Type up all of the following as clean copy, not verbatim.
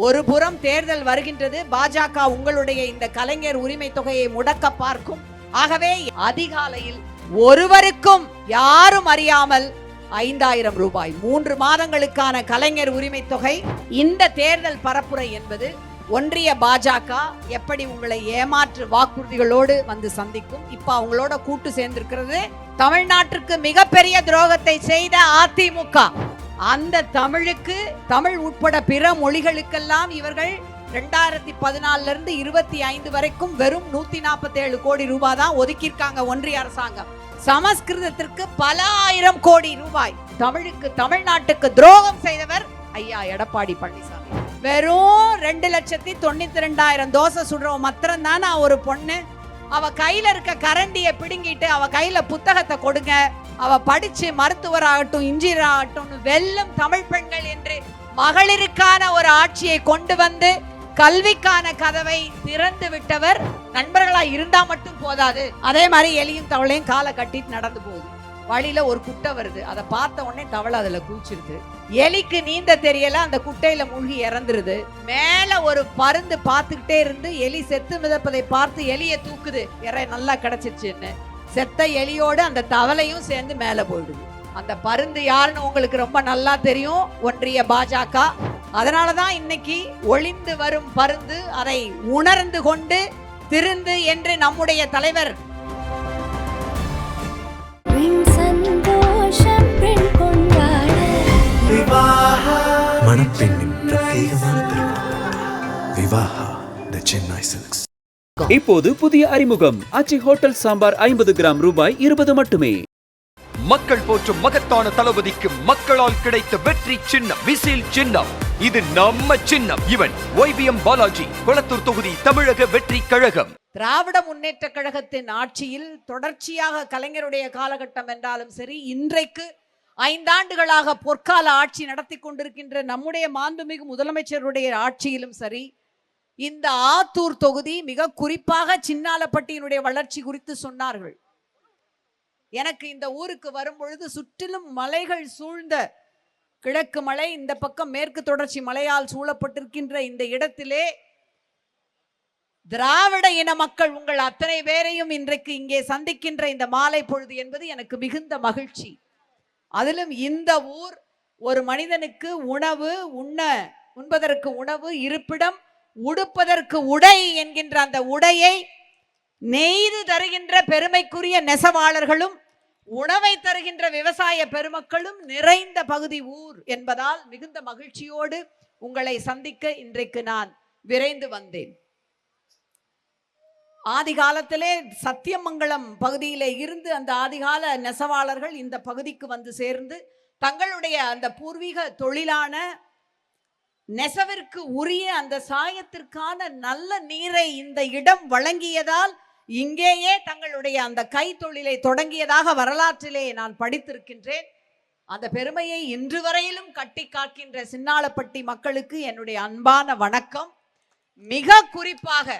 ஒரு புறம் தேர்தல் வருகின்றது, பாஜக உங்களுடைய இந்த கலைஞர் உரிமை தொகையை முடக்க பார்க்கும். ஆகவே அதிகாலையில் ஒருவருக்கும் யாரும் அறியாமல் 5000 ரூபாய் 3 மாதங்களுக்கான கலைஞர் உரிமை தொகை. இந்த தேர்தல் பரப்புரை என்பது ஒன்றிய பாஜக எப்படி உங்களை ஏமாற்று வாக்குறுதிகளோடு வந்து சந்திக்கும். இப்ப அவங்களோட கூட்டு சேர்ந்திருக்கிறது தமிழ்நாட்டிற்கு மிகப்பெரிய துரோகத்தை செய்த அதிமுக. அந்த தமிழ் உட்பட பிற மொழிகளுக்கெல்லாம் இவர்கள் 2014 இருந்து 25 வரைக்கும் வெறும் 147 கோடி ரூபாய் தான் ஒதுக்கியிருக்காங்க ஒன்றிய அரசாங்கம். சமஸ்கிருதத்திற்கு பல ஆயிரம் கோடி ரூபாய். தமிழ்நாட்டுக்கு துரோகம் செய்தவர் ஐயா எடப்பாடி பழனிசாமி. வெறும் 2,92,000 தோசை சுடுறோம் மாத்திரம் தானே ஒரு பொண்ணு. அவ கையில இருக்க கரண்டியை பிடுங்கிட்டு அவ கையில புத்தகத்தை கொடுங்க, அவ படிச்சு மருத்துவராகட்டும் இன்ஜினியர் ஆகட்டும் வெல்லும் தமிழ் பெண்கள் என்று மகளிருக்கான ஒரு ஆட்சியை கொண்டு வந்து கல்விக்கான கதவை திறந்து விட்டவர். நண்பர்களா இருந்தா மட்டும் போதாது, அதே மாதிரி எலியும் தவளையும் காலை கட்டிட்டு நடந்து போகுது. வழியில ஒரு குட்டை வருது, அதை பார்த்த உடனே தவளை அதுல குளிச்சிருது. எலிக்கு நீந்த தெரியல, அந்த குட்டையில மூழ்கி இறந்துருது. மேல ஒரு பருந்து பார்த்துக்கிட்டே இருந்து எலி செத்து மிதப்பதை பார்த்து எலியை தூக்குது, நல்லா கிடைச்சிருச்சுன்னு. செத்த எலியோடு அந்த தவளையும் சேர்ந்து மேல போயிடுது. அந்த பருந்து யாருன்னு உங்களுக்கு ரொம்ப நல்லா தெரியும், ஒன்றிய பாஜக. அதனாலதான் இன்னைக்கு ஒளிந்து வரும் பருந்து அதை உணர்ந்து கொண்டு திருந்து என்று நம்முடைய தலைவர் இப்போது புதிய அறிமுகம் ஆச்சி ஹோட்டல் சாம்பார் 50 கிராம் ரூபாய் 20 மட்டுமே. மக்கள் போற்றும் மகத்தான தளபதிக்கு மக்களால் கிடைத்த வெற்றி சின்னம் விசில் சின்னம். இது நம்ம சின்னம். இவன் OBM பாலாஜி, கொளத்தூர் தொகுதி, தமிழக வெற்றி கழகம். திராவிட முன்னேற்ற கழகத்தின் ஆட்சியில் தொடர்ச்சியாக கலைஞருடைய காலகட்டம் என்றாலும் சரி, இன்றைக்கு 5 ஆண்டுகளாக பொற்கால ஆட்சி நடத்தி கொண்டிருக்கின்ற நம்முடைய மாண்புமிகு முதலமைச்சருடைய ஆட்சியிலும் சரி, இந்த ஆத்தூர் தொகுதி மிக குறிப்பாக சின்னாலப்பட்டியினுடைய வளர்ச்சி குறித்து சொன்னார்கள். எனக்கு இந்த ஊருக்கு வரும் பொழுது சுற்றிலும் மலைகள் சூழ்ந்த, கிழக்கு மலை, இந்த பக்கம் மேற்கு தொடர்ச்சி மலையால் சூழப்பட்டிருக்கின்ற இந்த இடத்திலே திராவிட இன மக்கள் உங்கள் அத்தனை பேரையும் இன்றைக்கு இங்கே சந்திக்கின்ற இந்த மாலை பொழுது என்பது எனக்கு மிகுந்த மகிழ்ச்சி. அதிலும் இந்த ஊர் ஒரு மனிதனுக்கு உண்பதற்கு உணவு, இருப்பிடம், உடுப்பதற்கு உடை என்கின்ற அந்த உடையை நெய்து தருகின்ற பெருமைக்குரிய நெசவாளர்களும் உணவை தருகின்ற விவசாய பெருமக்களும் நிறைந்த பகுதி ஊர் என்பதால் மிகுந்த மகிழ்ச்சியோடு உங்களை சந்திக்க இன்றைக்கு நான் விரைந்து வந்தேன். ஆதி காலத்திலே சத்தியமங்கலம் பகுதியிலே இருந்து அந்த ஆதிகால நெசவாளர்கள் இந்த பகுதிக்கு வந்து சேர்ந்து தங்களுடைய அந்த பூர்வீக தொழிலான நெசவிற்கு உரிய அந்த சாயத்திற்கான நல்ல நீரை இந்த இடம் வழங்கியதால் இங்கேயே தங்களுடைய அந்த கை தொழிலை தொடங்கியதாக வரலாற்றிலே நான் படித்திருக்கின்றேன். அந்த பெருமையை இன்று வரையிலும் கட்டி காக்கின்ற சின்னாலப்பட்டி மக்களுக்கு என்னுடைய அன்பான வணக்கம். மிக குறிப்பாக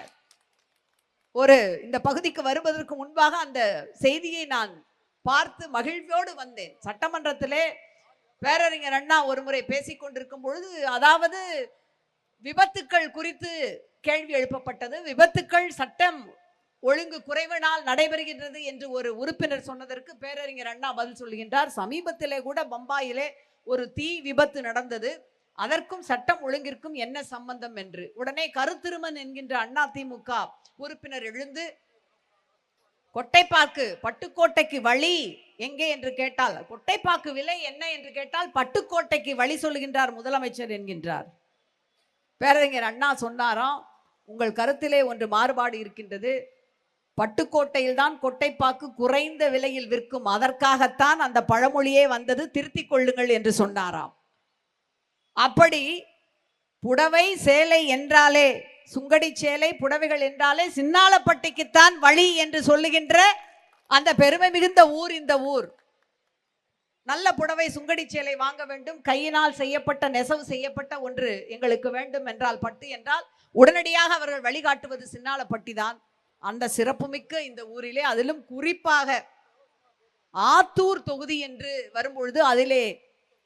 இந்த பகுதிக்கு வருவதற்கு முன்பாக அந்த செய்தியை நான் பார்த்து மகிழ்வோடு வந்தேன். சட்டமன்றத்திலே பேரறிஞர் அண்ணா ஒரு முறை பேசிக் கொண்டிருக்கும் பொழுது, அதாவது விபத்துக்கள் குறித்து கேள்வி எழுப்பப்பட்டது. விபத்துக்கள் சட்டம் ஒழுங்கு குறைவினால் நடைபெறுகின்றது என்று ஒரு உறுப்பினர் சொன்னதற்கு பேரறிஞர் அண்ணா பதில் சொல்கின்றார், சமீபத்திலே கூட பம்பாயிலே ஒரு தீ விபத்து நடந்தது, அதற்கும் சட்டம் ஒழுங்கிற்கும் என்ன சம்பந்தம் என்று. உடனே கருத்திருமன் என்கின்ற அதிமுக உறுப்பினர் எழுந்து, கொட்டைப்பாக்கு பட்டுக்கோட்டைக்கு வழி எங்கே என்று கேட்டால், கொட்டைப்பாக்கு விலை என்ன என்று கேட்டால் பட்டுக்கோட்டைக்கு வழி சொல்லுகின்றார் முதலமைச்சர் என்கின்றார். பேரறிஞர் அண்ணா சொன்னாராம், உங்கள் கருத்திலே ஒன்று மாறுபாடு இருக்கின்றது, பட்டுக்கோட்டையில் தான் கொட்டைப்பாக்கு குறைந்த விலையில் விற்கும், அதற்காகத்தான் அந்த பழமொழியே வந்தது, திருத்திக் கொள்ளுங்கள் என்று சொன்னாராம். அப்படி புடவை சேலை என்றாலே, சுங்கடி சேலை புடவைகள் என்றாலே சின்னாலப்பட்டிக்குத்தான் வழி என்று சொல்லுகின்ற அந்த பெருமை மிகுந்த ஊர் இந்த ஊர். நல்ல புடவை சுங்கடி சேலை வாங்க வேண்டும், கையினால் செய்யப்பட்ட நெசவு செய்யப்பட்ட ஒன்று எங்களுக்கு வேண்டும் என்றால், பட்டு என்றால் உடனடியாக அவர்கள் வழிகாட்டுவது சின்னாலப்பட்டி தான். அந்த சிறப்புமிக்க இந்த ஊரிலே, அதிலும் குறிப்பாக ஆத்தூர் தொகுதி என்று வரும்பொழுது அதிலே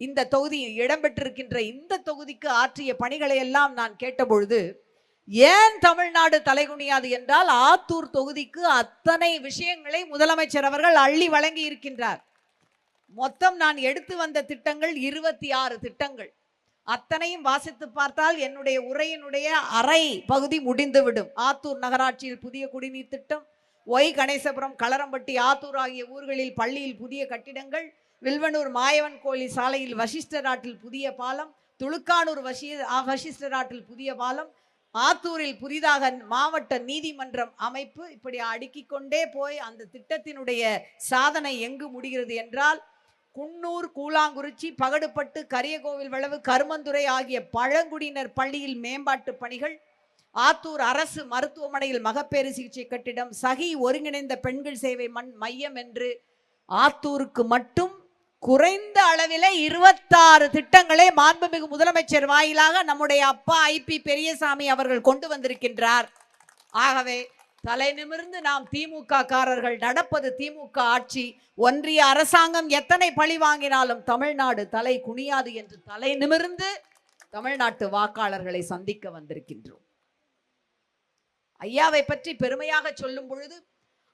இந்த தொகுதி இடம்பெற்றிருக்கின்ற இந்த தொகுதிக்கு ஆற்றிய பணிகளை எல்லாம் நான் கேட்டபொழுது, ஏன் தமிழ்நாடு தலைகுனியாது என்றால் ஆத்தூர் தொகுதிக்கு அத்தனை விஷயங்களை முதலமைச்சர் அவர்கள் அள்ளி வழங்கி இருக்கின்றார். மொத்தம் நான் எடுத்து வந்த திட்டங்கள் 26 திட்டங்கள். அத்தனையும் வாசித்து பார்த்தால் என்னுடைய உரையினுடைய அரை பகுதி முடிந்துவிடும். ஆத்தூர் நகராட்சியில் புதிய குடிநீர் திட்டம், கணேசபுரம், களரம்பட்டி, ஆத்தூர் ஆகிய ஊர்களில் பள்ளியில் புதிய கட்டிடங்கள், வில்வனூர் மாயவன் கோயில் சாலையில் வசிஷ்டராட்டில் புதிய பாலம், துளுக்கானூர் வசிஷ்டராட்டில் புதிய பாலம், ஆத்தூரில் புதிதாக மாவட்ட நீதிமன்றம் அமைப்பு. இப்படி அடுக்கிக் கொண்டே போய் அந்த திட்டத்தினுடைய சாதனை எங்கு முடிகிறது என்றால், குன்னூர், கூழாங்குறிச்சி, பகடுப்பட்டு, கரியகோவில் வளவு, கருமந்துறை ஆகிய பழங்குடியினர் பள்ளியில் மேம்பாட்டு பணிகள், ஆத்தூர் அரசு மருத்துவமனையில் மகப்பேறு சிகிச்சை கட்டிடம், சகி ஒருங்கிணைந்த பெண்கள் சேவை மையம் என்று ஆத்தூருக்கு மட்டும் குறைந்த அளவிலே 26 திட்டங்களை மாண்புமிகு முதலமைச்சர் வாயிலாக நம்முடைய அப்பா ஐபி பெரியசாமி அவர்கள் கொண்டு வந்திருக்கின்றார். ஆகவே தலை நிமிர்ந்து நாம் திமுக காரர்கள் நடப்பது திமுக ஆட்சி. ஒன்றிய அரசாங்கம் எத்தனை பழி வாங்கினாலும் தமிழ்நாடு தலை குனியாது என்று தலை நிமிர்ந்து தமிழ்நாட்டு வாக்காளர்களை சந்திக்க வந்திருக்கின்றோம். ஐயாவை பற்றி பெருமையாக சொல்லும் பொழுது,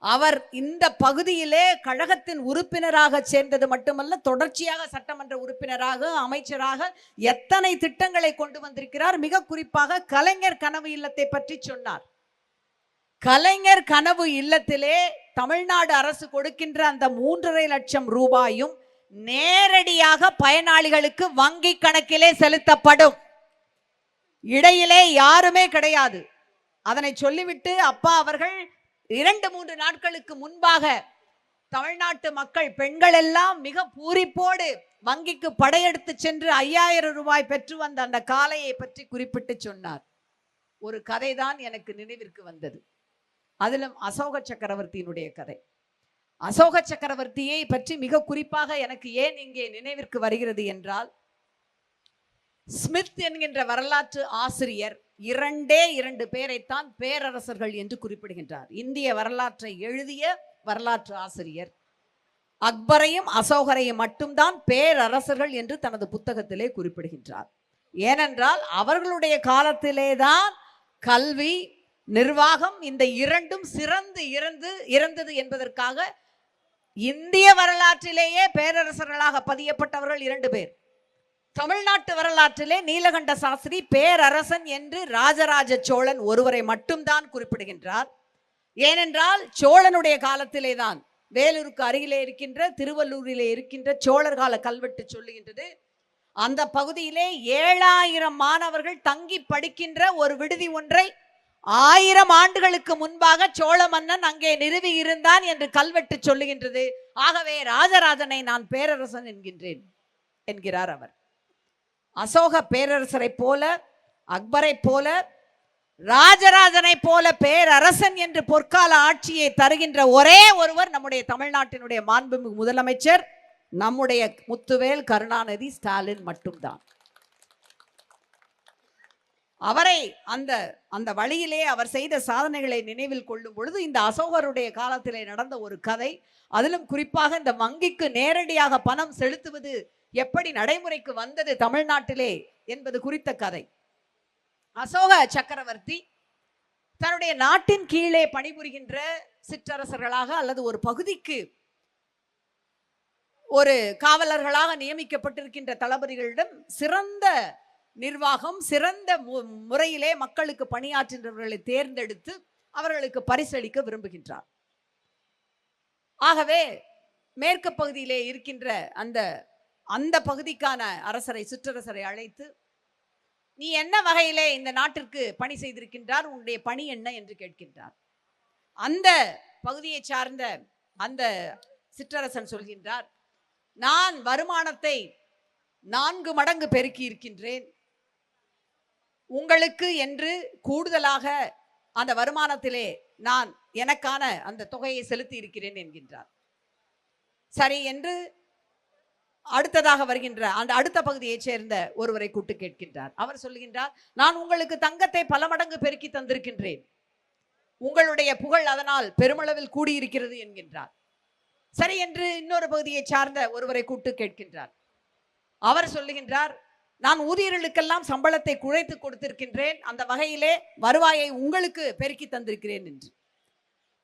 அவர் இந்த பகுதியிலே கழகத்தின் உறுப்பினராக சேர்ந்தது மட்டுமல்ல, தொடர்ச்சியாக சட்டமன்ற உறுப்பினராக, அமைச்சராக எத்தனை திட்டங்களை கொண்டு வந்திருக்கிறார். மிக குறிப்பாக கலைஞர் கனவு இல்லத்தை பற்றி சொன்னார். கலைஞர் கனவு இல்லத்திலே தமிழ்நாடு அரசு கொடுக்கின்ற அந்த 3.5 லட்சம் ரூபாயும் நேரடியாக பயனாளிகளுக்கு வங்கி கணக்கிலே செலுத்தப்படும். இடையிலே யாருமே கிடையாது. அதனை சொல்லிவிட்டு அப்பா அவர்கள் 2-3 நாட்களுக்கு முன்பாக தமிழ்நாட்டு மக்கள் பெண்கள் எல்லாம் மிக பூரிப்போடு வங்கிக்கு படையெடுத்து சென்று 5000 ரூபாய் பெற்று வந்த அந்த காலையை பற்றி குறிப்பிட்டு சொன்னார். ஒரு கதை தான் எனக்கு நினைவிற்கு வந்தது. அதிலும் அசோக சக்கரவர்த்தியினுடைய கதை. அசோக சக்கரவர்த்தியை பற்றி மிக குறிப்பாக எனக்கு ஏன் இங்கே நினைவிற்கு வருகிறது என்றால், ஸ்மித் என்கின்ற வரலாற்று ஆசிரியர் 2 பேரைத்தான் பேரரசர்கள் என்று குறிப்பிடுகின்றார். இந்திய வரலாற்றை எழுதிய வரலாற்று ஆசிரியர் அக்பரையும் அசோகரையும் மட்டும்தான் பேரரசர்கள் என்று தனது புத்தகத்திலே குறிப்பிடுகின்றார். ஏனென்றால் அவர்களுடைய காலத்திலேதான் கல்வி, நிர்வாகம் இந்த இரண்டும் சிறந்து இறந்தது என்பதற்காக இந்திய வரலாற்றிலேயே பேரரசர்களாக பதியப்பட்டவர்கள் 2 பேர். தமிழ்நாட்டு வரலாற்றிலே நீலகண்ட சாஸ்திரி பேரரசன் என்று ராஜராஜ சோழன் ஒருவரை மட்டும்தான் குறிப்பிடுகின்றார். ஏனென்றால் சோழனுடைய காலத்திலே தான் வேலூருக்கு அருகிலே இருக்கின்ற திருவள்ளூரிலே இருக்கின்ற சோழர் கால கல்வெட்டு சொல்லுகின்றது, அந்த பகுதியிலே 7000 மாணவர்கள் தங்கி படிக்கின்ற ஒரு விடுதி ஒன்றை 1000 ஆண்டுகளுக்கு முன்பாக சோழ மன்னன் அங்கே நிறுவி இருந்தான் என்று கல்வெட்டு சொல்லுகின்றது. ஆகவே ராஜராஜனை நான் பேரரசன் என்கின்றேன் என்கிறார் அவர். அசோக பேரரசரை போல, அக்பரை போல, ராஜராஜனை போல பேரரசன் என்று பொற்கால ஆட்சியை தருகின்ற ஒரே ஒருவர் நம்முடைய தமிழ்நாட்டினுடைய மாண்புமிகு முதலமைச்சர் நம்முடைய முத்துவேல் கருணாநிதி ஸ்டாலின் மட்டும்தான். அவரை அந்த வழியிலே அவர் செய்த சாதனைகளை நினைவில் கொள்ளும் பொழுது, இந்த அசோகருடைய காலத்திலே நடந்த ஒரு கதை, அதிலும் குறிப்பாக இந்த வங்கிக்கு நேரடியாக பணம் செலுத்துவது எப்படி நடைமுறைக்கு வந்தது தமிழ்நாட்டிலே என்பது குறித்த கதை. அசோக சக்கரவர்த்தி தன்னுடைய நாட்டின் கீழே பணிபுரிகின்ற சிற்றரசர்களாக அல்லது ஒரு பகுதிக்கு ஒரு காவலர்களாக நியமிக்கப்பட்டிருக்கின்ற தளபதிகளிடம் சிறந்த நிர்வாகம், சிறந்த முறையிலே மக்களுக்கு பணியாற்றுகின்றவர்களை தேர்ந்தெடுத்து அவர்களுக்கு பரிசளிக்க விரும்புகின்றார். ஆகவே மேற்கு பகுதியிலே இருக்கின்ற அந்த பகுதிக்கான அரசரை, சிற்றரசரை அழைத்து, நீ என்ன வகையிலே இந்த நாட்டிற்கு பணி செய்திருக்கின்றார், உன்னுடைய பணி என்ன என்று கேட்கின்றார். அந்த பகுதியை சார்ந்த அந்த சிற்றரசன் சொல்கின்றார், நான் வருமானத்தை 4 மடங்கு பெருக்கி இருக்கின்றேன், உங்களுக்கு என்று கூடுதலாக அந்த வருமானத்திலே நான் எனக்கான அந்த தொகையை செலுத்தி இருக்கிறேன் என்கின்றார். சரி என்று அடுத்ததாக வருகின்ற அந்த அடுத்த பகுதியைச் சேர்ந்த ஒருவரை கூட்டு கேட்கின்றார். அவர் சொல்லுகின்றார், நான் உங்களுக்கு தங்கத்தை பல மடங்கு பெருக்கி தந்திருக்கின்றேன், உங்களுடைய புகழ் அதனால் பெருமளவில் கூடியிருக்கிறது என்கின்றார். சரி என்று இன்னொரு பகுதியை சார்ந்த ஒருவரை கூட்டு கேட்கின்றார். அவர் சொல்லுகின்றார், நான் ஊழியர்களுக்கெல்லாம் சம்பளத்தை குறைத்து கொடுத்திருக்கின்றேன், அந்த வகையிலே வருவாயை உங்களுக்கு பெருக்கி தந்திருக்கிறேன் என்று.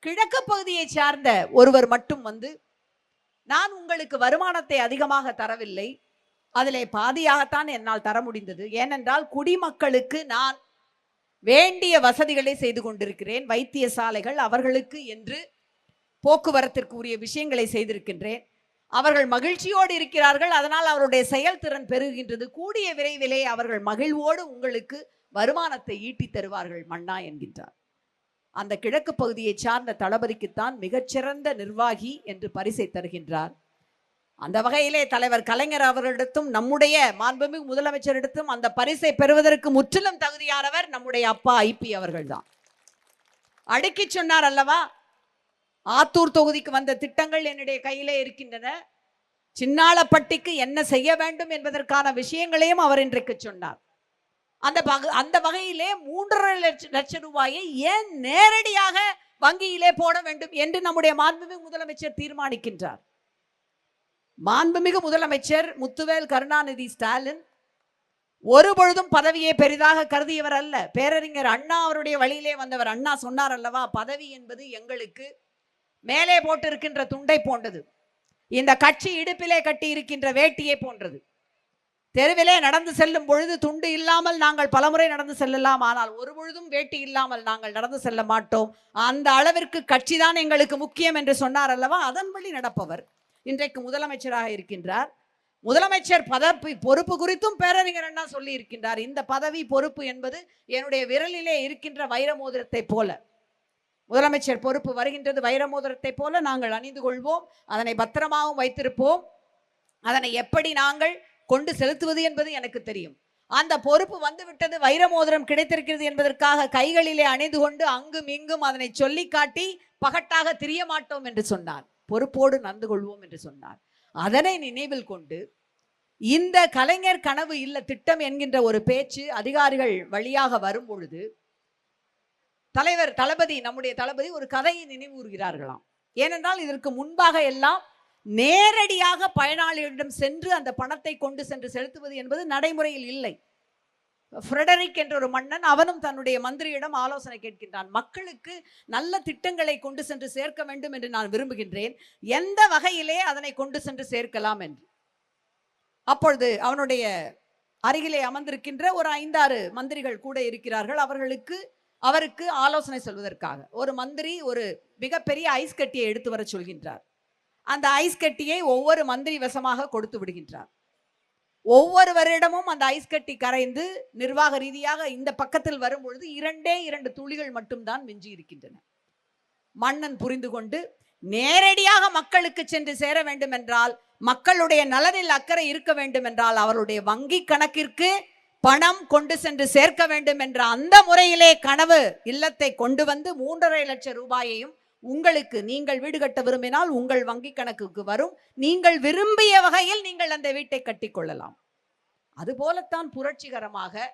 கிழக்கு பகுதியை சார்ந்த ஒருவர் மட்டும் வந்து, நான் உங்களுக்கு வருமானத்தை அதிகமாக தரவில்லை, அதிலே பாதியாகத்தான் என்னால் தர முடிந்தது. ஏனென்றால் குடிமக்களுக்கு நான் வேண்டிய வசதிகளை செய்து கொண்டிருக்கிறேன், வைத்தியசாலைகள் அவர்களுக்கு என்று போக்குவரத்திற்கு உரிய விஷயங்களை செய்திருக்கின்றேன், அவர்கள் மகிழ்ச்சியோடு இருக்கிறார்கள், அதனால் அவருடைய செயல்திறன் பெருகின்றது, கூடிய விரைவிலே அவர்கள் மகிழ்வோடு உங்களுக்கு வருமானத்தை ஈட்டி தருவார்கள் மன்னா என்கின்றார். அந்த கிழக்கு பகுதியை சார்ந்த தளபதிக்குத்தான் மிகச்சிறந்த நிர்வாகி என்று பரிசை தருகின்றார். அந்த வகையிலே தலைவர் கலைஞர் அவர்களிடத்தும் நம்முடைய மாண்புமிகு முதலமைச்சரிடத்தும் அந்த பரிசை பெறுவதற்கு முற்றிலும் தகுதியானவர் நம்முடைய அப்பா ஐபி அவர்கள்தான். அடுக்கி சொன்னார் அல்லவா, ஆத்தூர் தொகுதிக்கு வந்த திட்டங்கள் என்னுடைய கையிலே இருக்கின்றன, சின்னாளப்பட்டிக்கு என்ன செய்ய வேண்டும் என்பதற்கான விஷயங்களையும் அவர் இன்றைக்கு சொன்னார். அந்த வகையிலே 3.5 லட்சம் ரூபாயை ஏன் நேரடியாக வங்கியிலே போட வேண்டும் என்று நம்முடைய மாண்புமிகு முதலமைச்சர் தீர்மானிக்கின்றார். மாண்புமிகு முதலமைச்சர் முத்துவேல் கருணாநிதி ஸ்டாலின் ஒரு பொழுதும் பதவியை பெரிதாக கருதியவர் அல்ல. பேரறிஞர் அண்ணா அவருடைய வழியிலே வந்தவர். அண்ணா சொன்னார் அல்லவா, பதவி என்பது எங்களுக்கு மேலே போட்டிருக்கின்ற துண்டை போன்றது, இந்த கட்சி இடுப்பிலே கட்டி இருக்கின்ற வேட்டியை போன்றது. தெருவிலே நடந்து செல்லும் பொழுது துண்டு இல்லாமல் நாங்கள் பலமுறை நடந்து செல்லலாம், ஆனால் ஒரு பொழுதும் வேட்டி இல்லாமல் நாங்கள் நடந்து செல்ல மாட்டோம், அந்த அளவிற்கு கட்சி தான் எங்களுக்கு முக்கியம் என்று சொன்னார் அல்லவா. அதன்படி நடப்பவர் இன்றைக்கு முதலமைச்சராக இருக்கின்றார். முதலமைச்சர் பதவி பொறுப்பு குறித்தும் பேரறிஞர் அண்ணா சொல்லி இருக்கின்றார், இந்த பதவி பொறுப்பு என்பது என்னுடைய விரலிலே இருக்கின்ற வைர மோதிரத்தை போல, முதலமைச்சர் பொறுப்பு வருகின்றது வைர மோதிரத்தை போல நாங்கள் அணிந்து கொள்வோம், அதனை பத்திரமாகவும் வைத்திருப்போம், அதனை எப்படி நாங்கள் கொண்டு செலுத்துவது என்பது எனக்கு தெரியும். அந்த பொறுப்பு வந்துவிட்டது, வைர மோதிரம் கிடைத்திருக்கிறது என்பதற்காக கைகளிலே அணிந்து கொண்டு அங்கும் இங்கும் அதனை சொல்லி காட்டி பகட்டாக திரிய மாட்டோம் என்று சொன்னார். பொறுப்போடு நடந்து கொள்வோம் என்று சொன்னார். அதனை நினைவில் கொண்டு இந்த கலைஞர் கனவு இல்ல திட்டம் என்கின்ற ஒரு பேச்சு அதிகாரிகள் வழியாக வரும் பொழுது நம்முடைய தளபதி ஒரு கதையை நினைவுறுகிறார்களாம். ஏனென்றால் இதற்கு முன்பாக எல்லாம் நேரடியாக பயனாளிகளிடம் சென்று அந்த பணத்தை கொண்டு சென்று செலுத்துவது என்பது நடைமுறையில் இல்லை. ஃப்ரெடரிக் என்ற ஒரு மன்னன், அவனும் தன்னுடைய மந்திரியிடம் ஆலோசனை கேட்கின்றான், மக்களுக்கு நல்ல திட்டங்களை கொண்டு சென்று சேர்க்க வேண்டும் என்று நான் விரும்புகின்றேன், எந்த வகையிலே அதனை கொண்டு சென்று சேர்க்கலாம் என்று. அப்பொழுது அவனுடைய அருகிலே அமர்ந்திருக்கின்ற ஒரு 5-6 மந்திரிகள் கூட இருக்கிறார்கள். அவருக்கு ஆலோசனை சொல்வதற்காக ஒரு மந்திரி ஒரு மிகப்பெரிய ஐஸ் கட்டியை எடுத்து வர சொல்கின்றார். அந்த ஐஸ் கட்டியை ஒவ்வொரு மந்திரி வசமாக கொடுத்து விடுகின்றார். ஒவ்வொருவரிடமும் அந்த ஐஸ் கட்டி கரைந்து நிர்வாக ரீதியாக இந்த பக்கத்தில் வரும் பொழுது 2 துளிகள் மட்டும்தான் மிஞ்சி இருக்கின்றன. மன்னன் புரிந்து கொண்டு நேரடியாக மக்களுக்கு சென்று சேர வேண்டும் என்றால், மக்களுடைய நலனில் அக்கறை இருக்க வேண்டும் என்றால், அவருடைய வங்கி கணக்கிற்கு பணம் கொண்டு சென்று சேர்க்க வேண்டும் என்ற அந்த முறையிலே கனவு இல்லத்தை கொண்டு வந்து 3.5 லட்சம் ரூபாயையும் உங்களுக்கு, நீங்கள் வீடு கட்ட விரும்பினால் உங்கள் வங்கி கணக்குக்கு வரும், நீங்கள் விரும்பிய வகையில் நீங்கள் அந்த வீட்டை கட்டிக்கொள்ளலாம். அதுபோலத்தான் புரட்சிகரமாக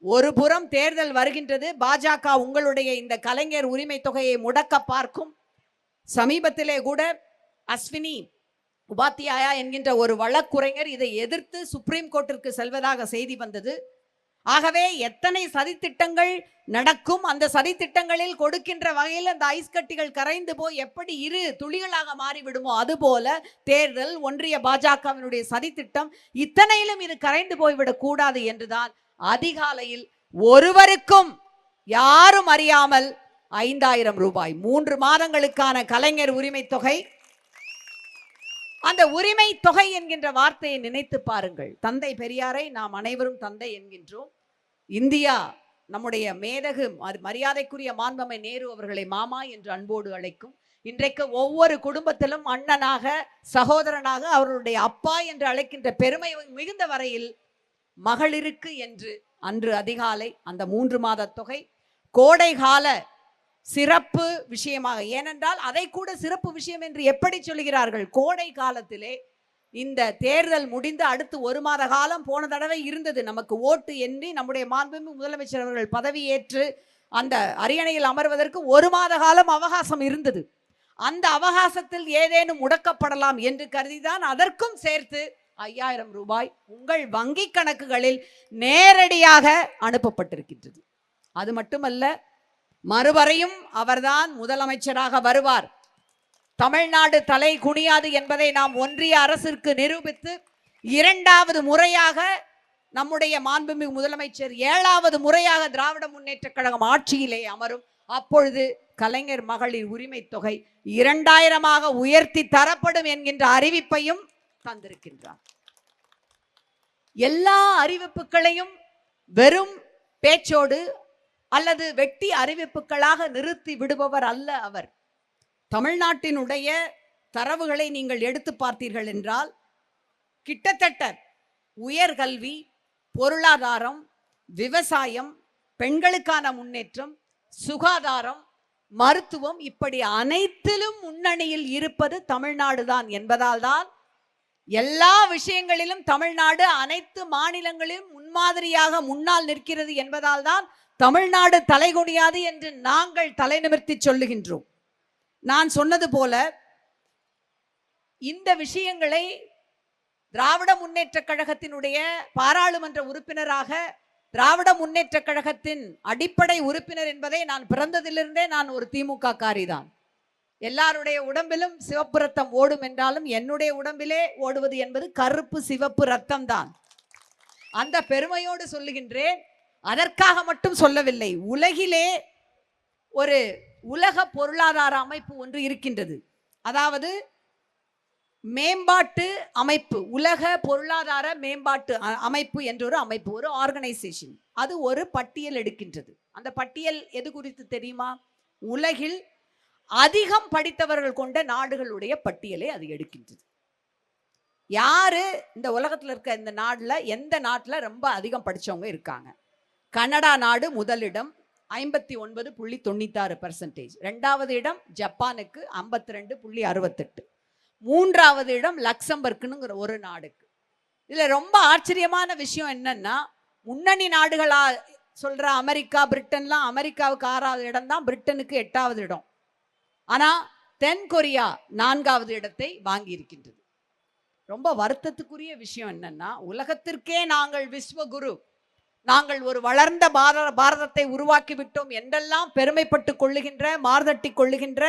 ஒரு புறம் தேர்தல் வருகின்றது, பாஜக உங்களுடைய இந்த கலைஞர் உரிமை தொகையை முடக்க பார்க்கும். சமீபத்திலே கூட அஸ்வினி உபாத்தியாயா என்கின்ற ஒரு வழக்குரைஞர் இதை எதிர்த்து சுப்ரீம் கோர்ட்டிற்கு செல்வதாக செய்தி வந்தது. ஆகவே எத்தனை சதித்திட்டங்கள் நடக்கும், அந்த சதித்திட்டங்களில் கொடுக்கின்ற வகையில் அந்த ஐஸ் கட்டிகள் கரைந்து போய் எப்படி 2 துளிகளாக மாறிவிடுமோ அதுபோல தேர்தல், ஒன்றிய பாஜகவினுடைய சதித்திட்டம் இத்தனையிலும் இது கரைந்து போய்விடக் கூடாது என்றுதான் அதிகாலையில் ஒருவருக்கும் யாரும் அறியாமல் 5000 ரூபாய் 3 மாதங்களுக்கான கலைஞர் உரிமை தொகை. அந்த உரிமை தொகை என்கின்ற வார்த்தையை நினைத்து பாருங்கள். தந்தை பெரியாரை நாம் அனைவரும் தந்தை என்கின்றோம். இந்தியா நம்முடைய மேதகு மரியாதைக்குரிய மாண்புமை நேரு அவர்களை மாமா என்று அன்போடு அழைக்கும். இன்றைக்கு ஒவ்வொரு குடும்பத்திலும் அண்ணனாக, சகோதரனாக, அவர்களுடைய அப்பா என்று அழைக்கின்ற பெருமை மிகுந்த வரையில் மகளிருக்கு என்று அன்று அதிகாலை அந்த 3 மாத தொகை கோடை கால சிறப்பு விஷயமாக, ஏனென்றால் அதை கூட சிறப்பு விஷயம் என்று எப்படி சொல்கிறார்கள்? கோடை காலத்திலே இந்த தேர்தல் முடிந்து அடுத்து 1 மாத காலம் போன தடவை இருந்தது, நமக்கு ஓட்டு எண்ணி நம்முடைய மாண்புமிகு முதலமைச்சர் அவர்கள் பதவியேற்று அந்த அரியணையில் அமர்வதற்கு 1 மாத காலம் அவகாசம் இருந்தது. அந்த அவகாசத்தில் ஏதேனும் முடக்கப்படலாம் என்று கருதிதான் அதற்கும் சேர்த்து 5000 ரூபாய் உங்கள் வங்கி கணக்குகளில் நேரடியாக அனுப்பப்பட்டிருக்கின்றது. அது மட்டுமல்ல, மறுவரையும் அவர்தான் முதலமைச்சராக வருவார். தமிழ்நாடு தலை குனியாது என்பதை நாம் ஒன்றிய அரசிற்கு நிரூபித்து 2வது முறையாக நம்முடைய மாண்புமிகு முதலமைச்சர் 7வது முறையாக திராவிட முன்னேற்ற கழகம் ஆட்சியிலே அமரும். அப்பொழுது கலைஞர் மகளிர் உரிமை தொகை 2000 உயர்த்தி தரப்படும் என்கின்ற அறிவிப்பையும் தந்திருக்கின்றார். எல்லா அறிவிப்புகளையும் வெறும் பேச்சோடு அல்லது வெட்டி அறிவிப்புகளாக நிறுத்தி விடுபவர் அல்ல அவர். தமிழ்நாட்டினுடைய தரவுகளை நீங்கள் எடுத்து பார்த்தீர்கள் என்றால் கிட்டத்தட்ட உயர்கல்வி, பொருளாதாரம், விவசாயம், பெண்களுக்கான முன்னேற்றம், சுகாதாரம், மருத்துவம் இப்படி அனைத்திலும் முன்னணியில் இருப்பது தமிழ்நாடு தான் என்பதால் தான் எல்லா விஷயங்களிலும் தமிழ்நாடு அனைத்து மாநிலங்களிலும் முன்மாதிரியாக முன்னால் நிற்கிறது என்பதால் தான் தமிழ்நாடு தலைகுனியாது என்று நாங்கள் தலைநிமிர்த்தி சொல்லுகின்றோம். நான் சொன்னது போல இந்த விஷயங்களை திராவிட முன்னேற்ற கழகத்தினுடைய பாராளுமன்ற உறுப்பினராக, திராவிட முன்னேற்ற கழகத்தின் அடிப்படை உறுப்பினர் என்பதை நான் பிறந்ததிலிருந்தே நான் ஒரு திமுக காரிதான். எல்லாருடைய உடம்பிலும் சிவப்பு ரத்தம் ஓடும் என்றாலும் என்னுடைய உடம்பிலே ஓடுவது என்பது கருப்பு சிவப்பு ரத்தம் தான். அந்த பெருமையோடு சொல்லுகின்றேன். அதற்காக மட்டும் சொல்லவில்லை. உலகிலே ஒரு உலக பொருளாதார அமைப்பு ஒன்று இருக்கின்றது. அதாவது மேம்பாட்டு அமைப்பு, உலக பொருளாதார மேம்பாட்டு அமைப்பு என்ற ஒரு அமைப்பு, ஒரு ஆர்கனைசேஷன். அது ஒரு பட்டியல் எடுக்கின்றது. அந்த பட்டியல் எது குறித்து தெரியுமா? உலகில் அதிகம் படித்தவர்கள் கொண்ட நாடுகளுடைய பட்டியலை அது எடுக்கின்றது. யாரு இந்த உலகத்தில் இருக்க இந்த நாடுல எந்த நாட்டில் ரொம்ப அதிகம் படிச்சவங்க இருக்காங்க? கனடா நாடு முதலிடம் 59.96%. 2வது இடம் ஜப்பானுக்கு 52.68. 3வது இடம் லக்சம்பர்க்னுங்கிற ஒரு நாடுக்கு. இதுல ரொம்ப ஆச்சரியமான விஷயம் என்னன்னா, முன்னணி நாடுகளா சொல்ற அமெரிக்கா, பிரிட்டன்லாம் அமெரிக்காவுக்கு 6வது இடம் தான், பிரிட்டனுக்கு 8வது இடம். ஆனா தென் கொரியா 4வது இடத்தை வாங்கி இருக்கின்றது. ரொம்ப வருத்தத்துக்குரிய விஷயம் என்னன்னா, உலகத்திற்கே நாங்கள் விஸ்வகுரு, நாங்கள் ஒரு வளர்ந்த பாரதத்தை உருவாக்கி விட்டோம் என்றெல்லாம் பெருமைப்பட்டு கொள்ளுகின்ற, மார்தட்டி கொள்ளுகின்ற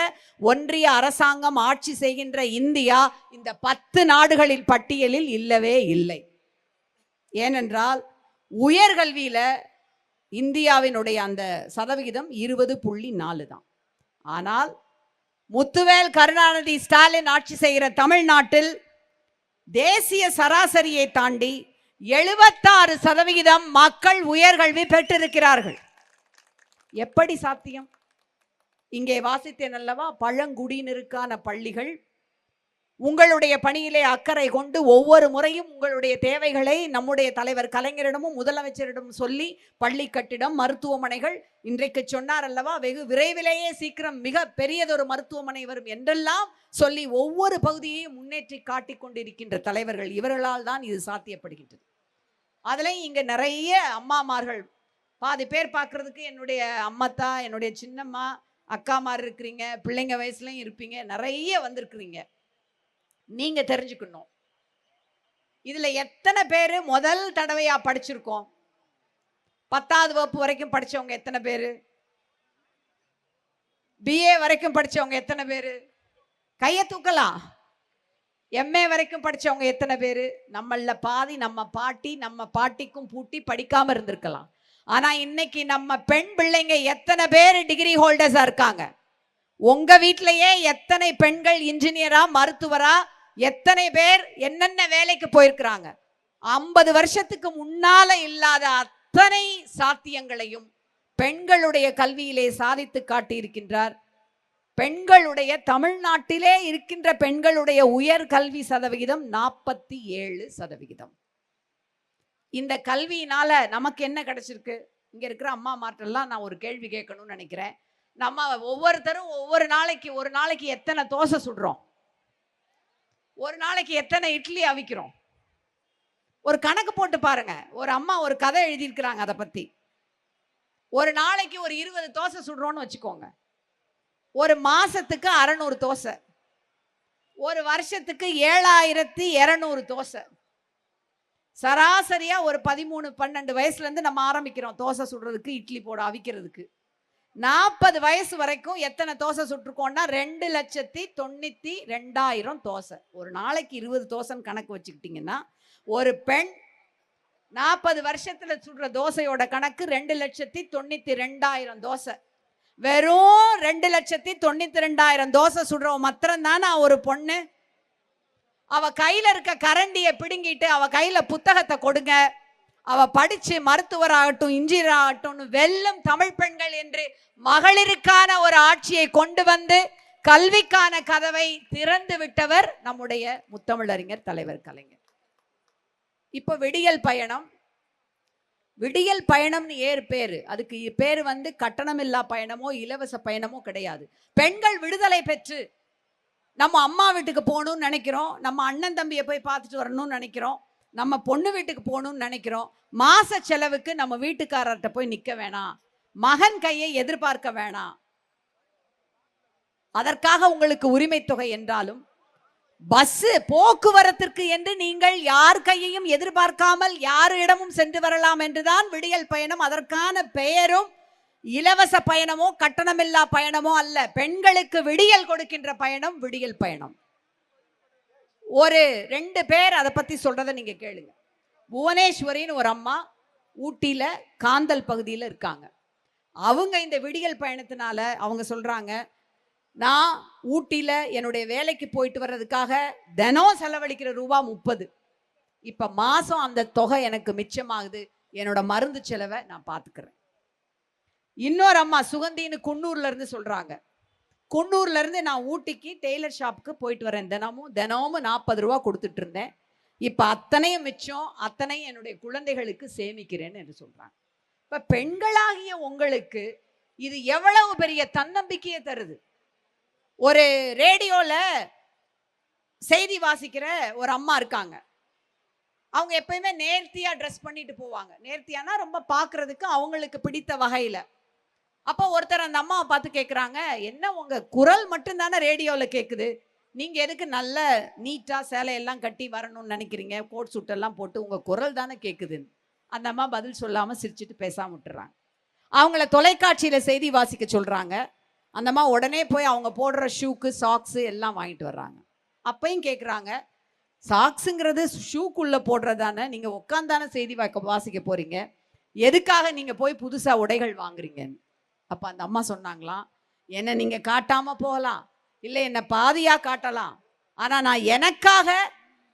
ஒன்றிய அரசாங்கம் ஆட்சி செய்கின்ற இந்தியா இந்த 10 நாடுகளில் பட்டியலில் இல்லவே இல்லை. ஏனென்றால் உயர்கல்வியில இந்தியாவினுடைய அந்த சதவிகிதம் 20.4 தான். ஆனால் முத்துவேல் கருணாநிதி ஸ்டாலின் ஆட்சி செய்கிற தமிழ்நாட்டில் தேசிய சராசரியை தாண்டி 76% மக்கள் உயர்கல்வி பெற்றிருக்கிறார்கள். எப்படி சாத்தியம்? இங்கே வாசித்தேன் அல்லவா, பழங்குடியினருக்கான பள்ளிகள். உங்களுடைய பணியிலே அக்கறை கொண்டு ஒவ்வொரு முறையும் உங்களுடைய தேவைகளை நம்முடைய தலைவர் கலைஞரிடமும் முதலமைச்சரிடமும் சொல்லி பள்ளி கட்டிடம், மருத்துவமனைகள், இன்றைக்கு சொன்னார் அல்லவா, வெகு விரைவிலேயே சீக்கிரம் மிக பெரியதொரு மருத்துவமனை வரும் என்றெல்லாம் சொல்லி ஒவ்வொரு பகுதியையும் முன்னேற்றி காட்டிக் கொண்டிருக்கின்ற தலைவர்கள். இவர்களால் தான் இது சாத்தியப்படுகின்றது. அதுலேயும் இங்கே நிறைய அம்மாமார்கள், பாதி பேர் பார்க்குறதுக்கு என்னுடைய அம்மத்தா, என்னுடைய சின்னம்மா, அக்காமார் இருக்கிறீங்க, பிள்ளைங்க வயசுலையும் இருப்பீங்க, நிறைய வந்திருக்கிறீங்க. நீங்க தெரிஞ்சுக்கணும், இதுல எத்தனை பேரு முதல் தடவையா படிச்சிருக்கோம்? 10வது வகுப்பு வரைக்கும் படிச்சவங்க எத்தனை பேரு? BA வரைக்கும் படிச்சவங்க எத்தனை பேரு? கையை தூக்கலாம். MA வரைக்கும் படிச்சவங்க எத்தனை பேரு? நம்மள பாதி நம்ம பாட்டி, நம்ம பாட்டிக்கும் பூட்டி படிக்காம இருந்திருக்கலாம். ஆனா இன்னைக்கு நம்ம பெண் பிள்ளைங்க எத்தனை பேர் டிகிரி ஹோல்டர்ஸா இருக்காங்க? உங்க வீட்டிலேயே எத்தனை பெண்கள் இன்ஜினியரா, மருத்துவரா, எத்தனை பேர் என்னென்ன வேலைக்கு போயிருக்கிறாங்க? 50 வருஷத்துக்கு முன்னால இல்லாத அத்தனை சாத்தியங்களையும் பெண்களுடைய கல்வியிலே சாதித்து காட்டியிருக்கின்றார். பெண்களுடைய, தமிழ்நாட்டிலே இருக்கின்ற பெண்களுடைய உயர் கல்வி சதவிகிதம் 47%. இந்த கல்வியினால நமக்கு என்ன கிடைச்சிருக்கு? இங்க இருக்கிற அம்மா மாற்றெல்லாம் நான் ஒரு கேள்வி கேட்கணும்னு நினைக்கிறேன். நம்ம ஒவ்வொருத்தரும் ஒரு நாளைக்கு எத்தனை தோசை சுடுறோம்? ஒரு நாளைக்கு எத்தனை இட்லி அவிக்கிறோம்? ஒரு கணக்கு போட்டு பாருங்க. ஒரு அம்மா ஒரு கதை எழுதியிருக்கிறாங்க அதை பத்தி. ஒரு நாளைக்கு ஒரு 20 தோசை சுடுறோம்னு வச்சுக்கோங்க. ஒரு மாசத்துக்கு 600 தோசை, ஒரு வருஷத்துக்கு 7200 தோசை. சராசரியா ஒரு 13-12 வயசுல இருந்து நம்ம ஆரம்பிக்கிறோம் தோசை சுடுறதுக்கு, இட்லி போட அவிக்கிறதுக்கு. 40 வயசு வரைக்கும் எத்தனை தோசை சுட்டுருக்கோம்னா 2,92,000 தோசை. ஒரு நாளைக்கு 20 தோசைன்னு கணக்கு வச்சுக்கிட்டீங்கன்னா ஒரு பெண் 40 வருஷத்துல சுடுற தோசையோட கணக்கு 2,92,000 தோசை. வெறும் 2,92,000 தோசை சுடுறவ மாத்திரம் தானே ஒரு பொண்ணு. அவ கையில இருக்க கரண்டியை பிடுங்கிட்டு அவ கையில புத்தகத்தை கொடுங்க, அவ படிச்சு மருத்துவராகட்டும் இன்ஜினியர் ஆகட்டும் வெல்லும் தமிழ் பெண்கள் என்று மகளிருக்கான ஒரு ஆட்சியை கொண்டு வந்து கல்விக்கான கதவை திறந்து விட்டவர் நம்முடைய முத்தமிழறிஞர் தலைவர் கலைஞர். இப்ப விடியல் பயணம், விடியல் பயணம்னு பேரு. அதுக்கு பேரு கட்டணமில்லா பயணமோ இலவச பயணமோ கிடையாது. பெண்கள் விடுதலை பெற்று நம்ம அம்மா வீட்டுக்கு போகணும்னு நினைக்கிறோம், நம்ம அண்ணன் தம்பியை போய் பார்த்துட்டு வரணும்னு நினைக்கிறோம், நம்ம பொண்ணு வீட்டுக்கு போகணும்னு நினைக்கிறோம். மாச செலவுக்கு நம்ம வீட்டுக்காரர்கிட்ட போய் நிக்க வேணாம், மகன் கையை எதிர்பார்க்க வேணாம். அதற்காக உங்களுக்கு உரிமை தொகை என்றாலும் பஸ் போக்குவரத்திற்கு என்று நீங்கள் யார் கையையும் எதிர்பார்க்காமல் யாரிடமும் சென்று வரலாம் என்றுதான் விடியல் பயணம். அதற்கான பெயரும் இலவச பயணமோ கட்டணமில்லா பயணமோ அல்ல, பெண்களுக்கு விடியல் கொடுக்கின்ற பயணம் விடியல் பயணம். ஒரு 2 பேர் அதை பத்தி சொல்றதை நீங்க கேளுங்க. புவனேஸ்வரின்னு ஒரு அம்மா ஊட்டியில காந்தல் பகுதியில் இருக்காங்க. அவங்க இந்த விடியல் பயணத்தினால அவங்க சொல்றாங்க, நான் ஊட்டியில என்னுடைய வேலைக்கு போயிட்டு வர்றதுக்காக தினம் செலவழிக்கிற ரூபா 30, இப்ப மாசம் அந்த தொகை எனக்கு மிச்சமாகுது, என்னோட மருந்து செலவை நான் பார்த்துக்கிறேன். இன்னொரு அம்மா சுகந்தின்னு குன்னூர்ல இருந்து சொல்றாங்க, குன்னூர்ல இருந்து நான் ஊட்டிக்கு டெய்லர் ஷாப்புக்கு போயிட்டு வரேன், தினமும் 40 ரூபா கொடுத்துட்டு இருந்தேன், இப்ப அத்தனையும் மிச்சம், அத்தனையும் என்னுடைய குழந்தைகளுக்கு சேமிக்கிறேன்னு என்று சொல்றாங்க. இப்ப பெண்களாகிய உங்களுக்கு இது எவ்வளவு பெரிய தன்னம்பிக்கையை தருது. ஒரு ரேடியோல செய்தி வாசிக்கிற ஒரு அம்மா இருக்காங்க, அவங்க எப்பயுமே நேர்த்தியா ட்ரெஸ் பண்ணிட்டு போவாங்க. நேர்த்தியானா ரொம்ப பாக்குறதுக்கு அவங்களுக்கு பிடித்த வகையில. அப்போ ஒருத்தர் அந்த அம்மாவை பார்த்து கேட்குறாங்க, என்ன உங்க குரல் மட்டும்தானே ரேடியோவில் கேட்குது, நீங்க எதுக்கு நல்ல நீட்டா சேலையெல்லாம் கட்டி வரணும்னு நினைக்கிறீங்க, கோட் சூட்டெல்லாம் போட்டு, உங்க குரல் தானே கேட்குதுன்னு. அந்த அம்மா பதில் சொல்லாம சிரிச்சுட்டு பேசாம விட்டுறாங்க. அவங்கள தொலைக்காட்சியில செய்தி வாசிக்க சொல்றாங்க. அந்த அம்மா உடனே போய் அவங்க போடுற ஷூக்கு சாக்ஸு எல்லாம் வாங்கிட்டு வர்றாங்க. அப்பையும் கேட்குறாங்க, சாக்ஸுங்கிறது ஷூக்குள்ள போடுறதானே, நீங்க உட்காந்தானே செய்தி வாசிக்க போறீங்க, எதுக்காக நீங்க போய் புதுசா உடைகள் வாங்குறீங்கன்னு. அப்ப அந்த அம்மா சொன்னாங்களாம், என்ன நீங்க காட்டாம போகலாம், இல்லை என்ன பாதியா காட்டலாம், ஆனா நான் எனக்காக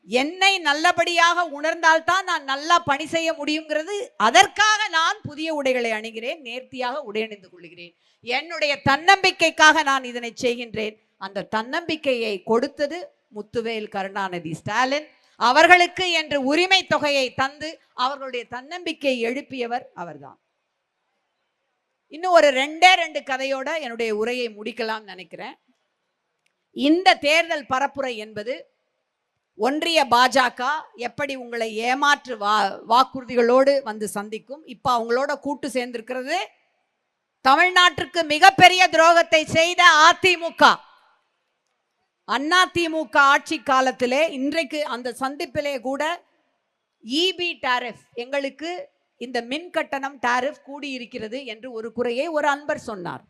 என்னை நல்லபடியாக உணர்ந்தால்தான் நான் நல்லா பணி செய்ய முடியுங்கிறது, அதற்காக நான் புதிய உடைகளை அணிகிறேன், நேர்த்தியாக உடை அணிந்து கொள்கிறேன், என்னுடைய தன்னம்பிக்கைக்காக நான் இதனை செய்கின்றேன். அந்த தன்னம்பிக்கையை கொடுத்தது முத்துவேல் கருணாநிதி ஸ்டாலின் அவர்களுக்கு என்று உரிமை தொகையை தந்து அவர்களுடைய தன்னம்பிக்கையை எழுப்பியவர் அவர்தான். இன்னும் ஒரு 2 கதையோட என்னுடைய உரையை முடிக்கலாம் நினைக்கிறேன். இந்த தேர்தல் பரப்புரை என்பது ஒன்றிய பாஜக எப்படி உங்களை ஏமாற்று வாக்குறுதிகளோடு வந்து சந்திக்கும். இப்ப அவங்களோட கூட்டு சேர்ந்திருக்கிறது தமிழ்நாட்டிற்கு மிகப்பெரிய துரோகத்தை செய்த அதிமுக. அதிமுக ஆட்சி காலத்திலே இன்றைக்கு அந்த சந்திப்பிலே கூட இபி டாரிஃப், எங்களுக்கு இந்த மின் கட்டணம் டாரிஃப் கூடி இருக்கிறது என்று ஒரு குறையை ஒரு அன்பர் சொன்னார்.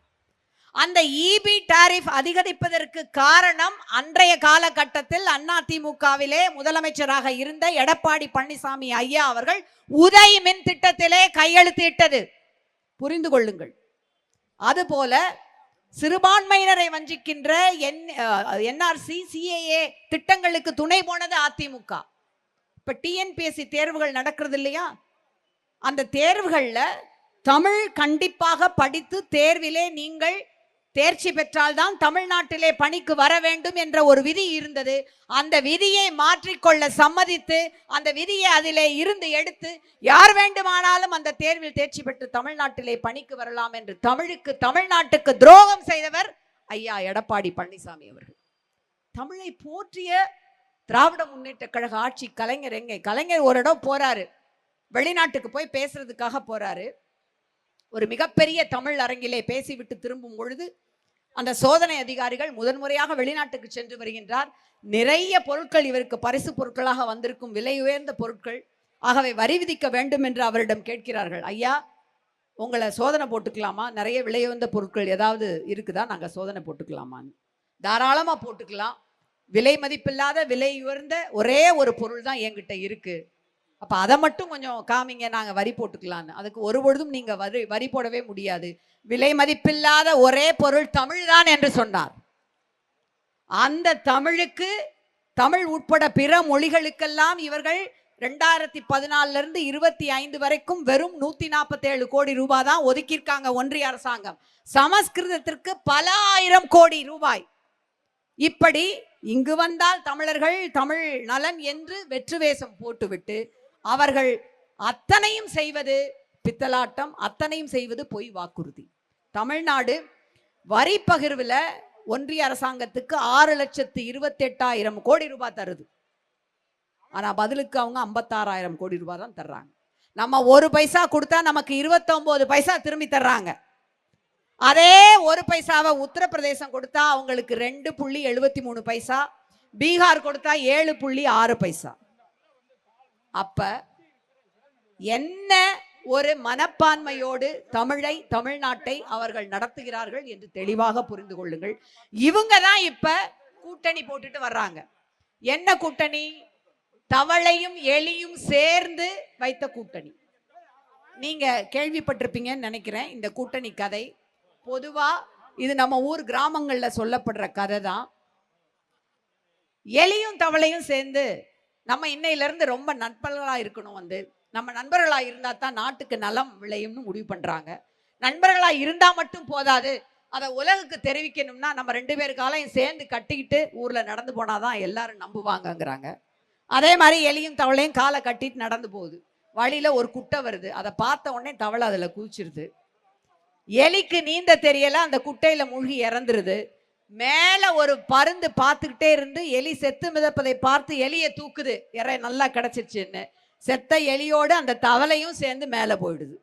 அந்த இபி டாரிஃப் அதிகரிப்பதற்கு காரணம் அன்றைய காலகட்டத்தில் அதிமுகவிலே முதலமைச்சராக இருந்த எடப்பாடி பழனிசாமி ஐயா அவர்கள் உதய் மின் திட்டத்திலே கையெழுத்திட்டது, புரிந்து கொள்ளுங்கள். அதுபோல சிறுபான்மையினரை வஞ்சிக்கின்ற என்ஆர்சி சிஏஏ திட்டங்களுக்கு துணை போனது அதிமுக. இப்ப டிஎன்பிஎஸ்சி தேர்வுகள் நடக்கிறது இல்லையா, அந்த தேர்வுகள்ல தமிழ் கண்டிப்பாக படித்து தேர்விலே நீங்கள் தேர்ச்சி பெற்றால்தான் தமிழ்நாட்டிலே பணிக்கு வர வேண்டும் என்ற ஒரு விதி இருந்தது. அந்த விதியை மாற்றிக்கொள்ள சம்மதித்து அந்த விதியை அதிலே இருந்து எடுத்து யார் வேண்டுமானாலும் அந்த தேர்வில் தேர்ச்சி பெற்று தமிழ்நாட்டிலே பணிக்கு வரலாம் என்று தமிழ்நாட்டுக்கு துரோகம் செய்தவர் ஐயா எடப்பாடி பழனிசாமி அவர்கள். தமிழை போற்றிய திராவிட முன்னேற்ற கழக ஆட்சி கலைஞர் எங்கே? கலைஞர் ஒரு இடம் போறாரு, வெளிநாட்டுக்கு போய் பேசுறதுக்காக போறாரு. ஒரு மிகப்பெரிய தமிழ் அரங்கிலே பேசிவிட்டு திரும்பும் பொழுது அந்த சோதனை அதிகாரிகள் முதன்முறையாக வெளிநாட்டுக்கு சென்று வருகின்றார். நிறைய பொருட்கள் இவருக்கு பரிசு பொருட்களாக வந்திருக்கும், விலை உயர்ந்த பொருட்கள். ஆகவே வரி விதிக்க வேண்டும் என்று அவரிடம் கேட்கிறார்கள். ஐயா, உங்களை சோதனை போட்டுக்கலாமா, நிறைய விலையுயர்ந்த பொருட்கள் ஏதாவது இருக்குதா, நாங்கள் சோதனை போட்டுக்கலாமான்னு. தாராளமாக போட்டுக்கலாம், விலை மதிப்பில்லாத விலை உயர்ந்த ஒரே ஒரு பொருள் தான் என்கிட்ட இருக்கு, அப்போ அதை மட்டும் கொஞ்சம் காமிங்க, நாங்கள் வரி போட்டுக்கலான்னு. அதுக்கு ஒரு பொழுதும் நீங்கள் வரி போடவே முடியாது, விலை மதிப்பில்லாத ஒரே பொருள் தமிழ் தான் என்று சொன்னார். அந்த தமிழுக்கு, தமிழ் உட்பட பிற மொழிகளுக்கெல்லாம் இவர்கள் 2014 இருந்து 25 வரைக்கும் வெறும் 147 கோடி ரூபாய் தான் ஒதுக்கியிருக்காங்க ஒன்றிய அரசாங்கம். சமஸ்கிருதத்திற்கு பல ஆயிரம் கோடி ரூபாய். இப்படி இங்கு வந்தால் தமிழர்கள் தமிழ் நலன் என்று வெற்று வேஷம் போட்டுவிட்டு அவர்கள் அத்தனையும் செய்வது பித்தலாட்டம், அத்தனையும் செய்வது பொய் வாக்குறுதி. தமிழ்நாடு வரி பகிர்வில் ஒன்றிய அரசாங்கத்துக்கு 6,28,000 கோடி ரூபாய் தருது. ஆனால் பதிலுக்கு அவங்க 56,000 கோடி ரூபாய் தான் தர்றாங்க. நம்ம 1 பைசா கொடுத்தா நமக்கு 29 பைசா திரும்பி தர்றாங்க. அதே 1 பைசாவை உத்தரப்பிரதேசம் கொடுத்தா அவங்களுக்கு 2.73 பைசா, பீகார் கொடுத்தா 7.6 பைசா. அப்ப என்ன ஒரு மனப்பான்மையோடு தமிழை, தமிழ்நாட்டை அவர்கள் நடத்துகிறார்கள் என்று தெளிவாக புரிந்து கொள்ளுங்கள். இவங்க தான் இப்ப கூட்டணி போட்டுட்டு வர்றாங்க. என்ன கூட்டணி? தவளையும் எலியும் சேர்ந்து வைத்த கூட்டணி. நீங்க கேள்விப்பட்டிருப்பீங்கன்னு நினைக்கிறேன் இந்த கூட்டணி கதை. பொதுவா இது நம்ம ஊர் கிராமங்கள்ல சொல்லப்படுற கதை தான். எலியும் தவளையும் சேர்ந்து நம்ம இன்னையில இருந்து ரொம்ப நண்பர்களா இருக்கணும், நம்ம நண்பர்களா இருந்தா தான் நாட்டுக்கு நலம் விளையும்னு முடிவு பண்றாங்க. நண்பர்களா இருந்தா மட்டும் போதாது, அதை உலகுக்கு தெரிவிக்கணும்னா நம்ம 2 பேருக்காலையும் சேர்ந்து கட்டிக்கிட்டு ஊர்ல நடந்து போனாதான் எல்லாரும் நம்புவாங்கங்கிறாங்க. அதே மாதிரி எலியும் தவளையும் காலை கட்டிட்டு நடந்து போகுது. வழியில ஒரு குட்டை வருது, அதை பார்த்த உடனே தவளை அதுல குதிச்சிருது. எலிக்கு நீந்த தெரியல, அந்த குட்டையில மூழ்கி இறந்துருது. மேல ஒரு பருந்து பார்த்துக்கிட்டே இருந்து எலி செத்து மிதப்பதை பார்த்து எலியை தூக்குது, இறை நல்லா கிடைச்சிருச்சுன்னு. செத்த எலியோடு அந்த தவளையும் சேர்ந்து மேல போயிடுது.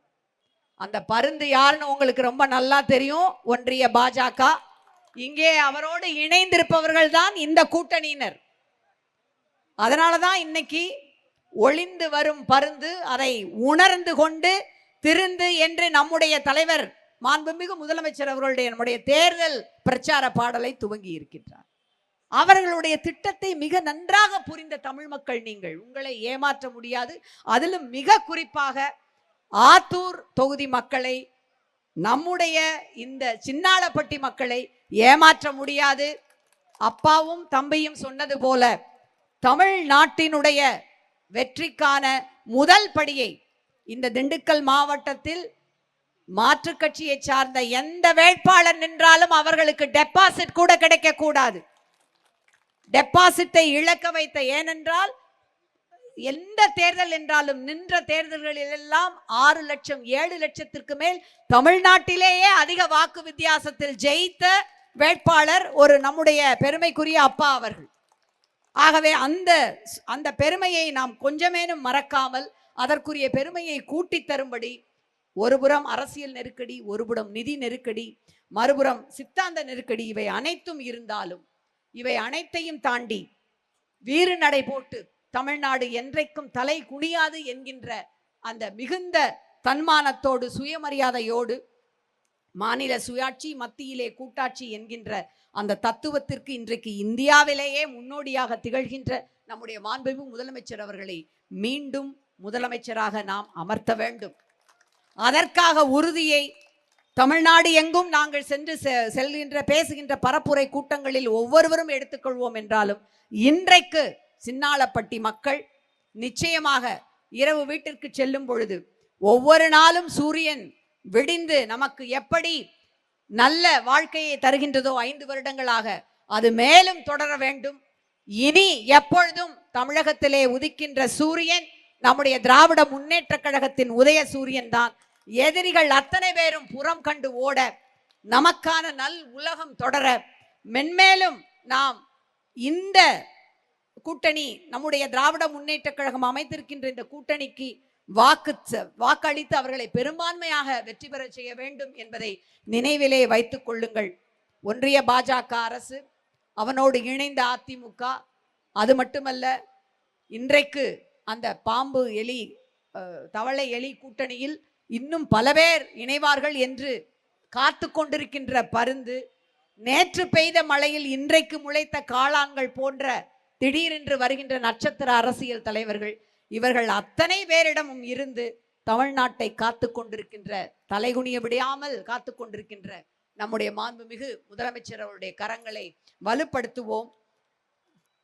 அந்த பருந்து யாருன்னு உங்களுக்கு ரொம்ப நல்லா தெரியும், ஒன்றிய பாஜக. இங்கே அவரோடு இணைந்திருப்பவர்கள் தான் இந்த கூட்டணியினர். அதனாலதான் இன்னைக்கு ஒளிந்து வரும் பருந்து அதை உணர்ந்து கொண்டு திருந்து என்று நம்முடைய தலைவர் மாண்புமிகு முதலமைச்சர் அவர்களுடைய நம்முடைய தேர்தல் பிரச்சார பாடலை துவங்கி இருக்கின்றார். அவர்களுடைய திட்டத்தை மிக நன்றாக புரிந்த தமிழ் மக்கள் நீங்கள், உங்களை ஏமாற்ற முடியாது. அதிலும் மிக குறிப்பாக ஆத்தூர் தொகுதி மக்களை, நம்முடைய இந்த சின்னாளப்பட்டி மக்களை ஏமாற்ற முடியாது. அப்பாவும் தம்பியும் சொன்னது போல தமிழ்நாட்டினுடைய வெற்றிக்கான முதல் படியை இந்த திண்டுக்கல் மாவட்டத்தில் மாற்று கட்சியை சார்ந்த எந்த வேட்பாளர் நின்றாலும் அவர்களுக்கு டெபாசிட் கூட கிடைக்க கூடாது. டெபாசிட்டை இழக்க வைத்த, ஏனென்றால் எந்த தேர்தல் என்றாலும் நின்ற தேர்தல்களில் எல்லாம் 6 லட்சம் 7 லட்சத்திற்கு மேல் தமிழ்நாட்டிலேயே அதிக வாக்கு வித்தியாசத்தில் ஜெயித்த வேட்பாளர் ஒரு நம்முடைய பெருமைக்குரிய அப்பா அவர்கள். ஆகவே அந்த பெருமையை நாம் கொஞ்சமேனும் மறக்காமல் அதற்குரிய பெருமையை கூட்டி தரும்படி, ஒருபுறம் அரசியல் நெருக்கடி, ஒருபுறம் நிதி நெருக்கடி, மறுபுறம் சித்தாந்த நெருக்கடி, இவை அனைத்தும் இருந்தாலும் இவை அனைத்தையும் தாண்டி வீறு நடை போட்டு தமிழ்நாடு என்றைக்கும் தலை குனியாது என்கின்ற அந்த மிகுந்த தன்மானத்தோடு, சுயமரியாதையோடு, மாநில சுயாட்சி மத்தியிலே கூட்டாட்சி என்கின்ற அந்த தத்துவத்திற்கு இன்றைக்கு இந்தியாவிலேயே முன்னோடியாக திகழ்கின்ற நம்முடைய மாண்புமிகு முதலமைச்சர் அவர்களை மீண்டும் முதலமைச்சராக நாம் அமர்த்த வேண்டும். அதற்காக உறுதியை தமிழ்நாடு எங்கும் நாங்கள் சென்று செல்கின்ற பேசுகின்ற பரப்புரை கூட்டங்களில் ஒவ்வொருவரும் எடுத்துக்கொள்வோம் என்றாலும், இன்றைக்கு சின்னாளப்பட்டி மக்கள் நிச்சயமாக இரவு வீட்டிற்கு செல்லும் பொழுது ஒவ்வொரு நாளும் சூரியன் விடிந்து நமக்கு எப்படி நல்ல வாழ்க்கையை தருகின்றதோ 5 வருடங்களாக அது மேலும் தொடர வேண்டும். இனி எப்பொழுதும் தமிழகத்திலே உதிக்கின்ற சூரியன் நம்முடைய திராவிட முன்னேற்ற கழகத்தின் உதய சூரியன் தான். எதிரிகள் அத்தனை பேரும் புறம் கண்டு ஓட, நமக்கான நல் உலகம் தொடர, மென்மேலும் நாம் இந்த கூட்டணி, நம்முடைய திராவிட முன்னேற்ற கழகம் அமைத்திருக்கின்ற இந்த கூட்டணிக்கு வாக்களித்து அவர்களை பெரும்பான்மையாக வெற்றி பெற செய்ய வேண்டும் என்பதை நினைவிலே வைத்துக் கொள்ளுங்கள். ஒன்றிய பாஜக அரசு, அவனோடு இணைந்த அதிமுக, அது மட்டுமல்ல இன்றைக்கு அந்த பாம்பு எலி தவளை எலி கூட்டணியில் இன்னும் பல பேர் இணைவார்கள் என்று காத்து கொண்டிருக்கின்ற பருந்து, நேற்று பெய்த மழையில் இன்றைக்கு முளைத்த காளான்கள் போன்ற திடீரென்று வருகின்ற நட்சத்திர அரசியல் தலைவர்கள், இவர்கள் அத்தனை பேரிடமும் இருந்து தமிழ்நாட்டை காத்து கொண்டிருக்கின்ற, தலைகுனிய விடாமல் காத்து கொண்டிருக்கின்ற நம்முடைய மாண்புமிகு முதலமைச்சர் அவருடைய கரங்களை வலுப்படுத்துவோம்.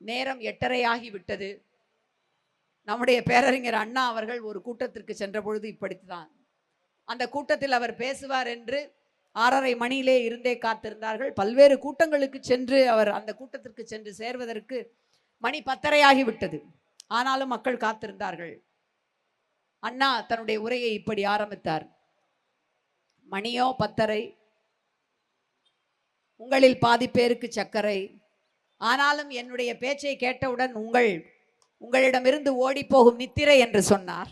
நேரம் 8:30 ஆகிவிட்டது. நம்முடைய பேரறிஞர் அண்ணா அவர்கள் ஒரு கூட்டத்திற்கு சென்ற பொழுது இப்படித்தான், அந்த கூட்டத்தில் அவர் பேசுவார் என்று 6:30 மணியிலே இருந்தே காத்திருந்தார்கள். பல்வேறு கூட்டங்களுக்கு சென்று அவர் அந்த கூட்டத்திற்கு சென்று சேர்வதற்கு மணி 10:30 ஆகிவிட்டது. ஆனாலும் மக்கள் காத்திருந்தார்கள். அண்ணா தன்னுடைய உரையை இப்படி ஆரம்பித்தார். மணியோ 10:30, உங்களில் பாதி பேருக்கு சர்க்கரை, ஆனாலும் என்னுடைய பேச்சை கேட்டவுடன் உங்களிடமிருந்து ஓடி போகும் நித்திரை என்று சொன்னார்.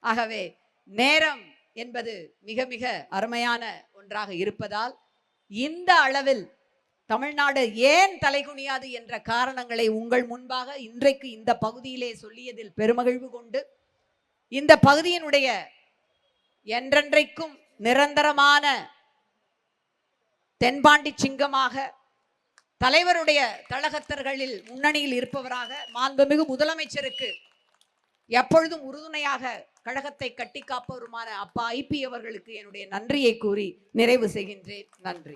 ஆகவே நேரம் என்பது மிக மிக அருமையான ஒன்றாக இருப்பதால் இந்த அளவில் தமிழ்நாடு ஏன் தலைகுனியாது என்ற காரணங்களை உங்கள் முன்பாக இன்றைக்கு இந்த பகுதியிலே சொல்லியதில் பெருமகிழ்வு கொண்டு, இந்த பகுதியினுடைய என்றென்றைக்கும் நிரந்தரமான தென்பாண்டி சிங்கமாக, தலைவருடைய தளகத்தர்களில் முன்னணியில் இருப்பவராக, மாண்புமிகு முதலமைச்சருக்கு எப்பொழுதும் உறுதுணையாக கழகத்தை கட்டி காப்பவருமான அப்பா ஐபி அவர்களுக்கு என்னுடைய நன்றியை கூறி நிறைவு செய்கின்றேன். நன்றி.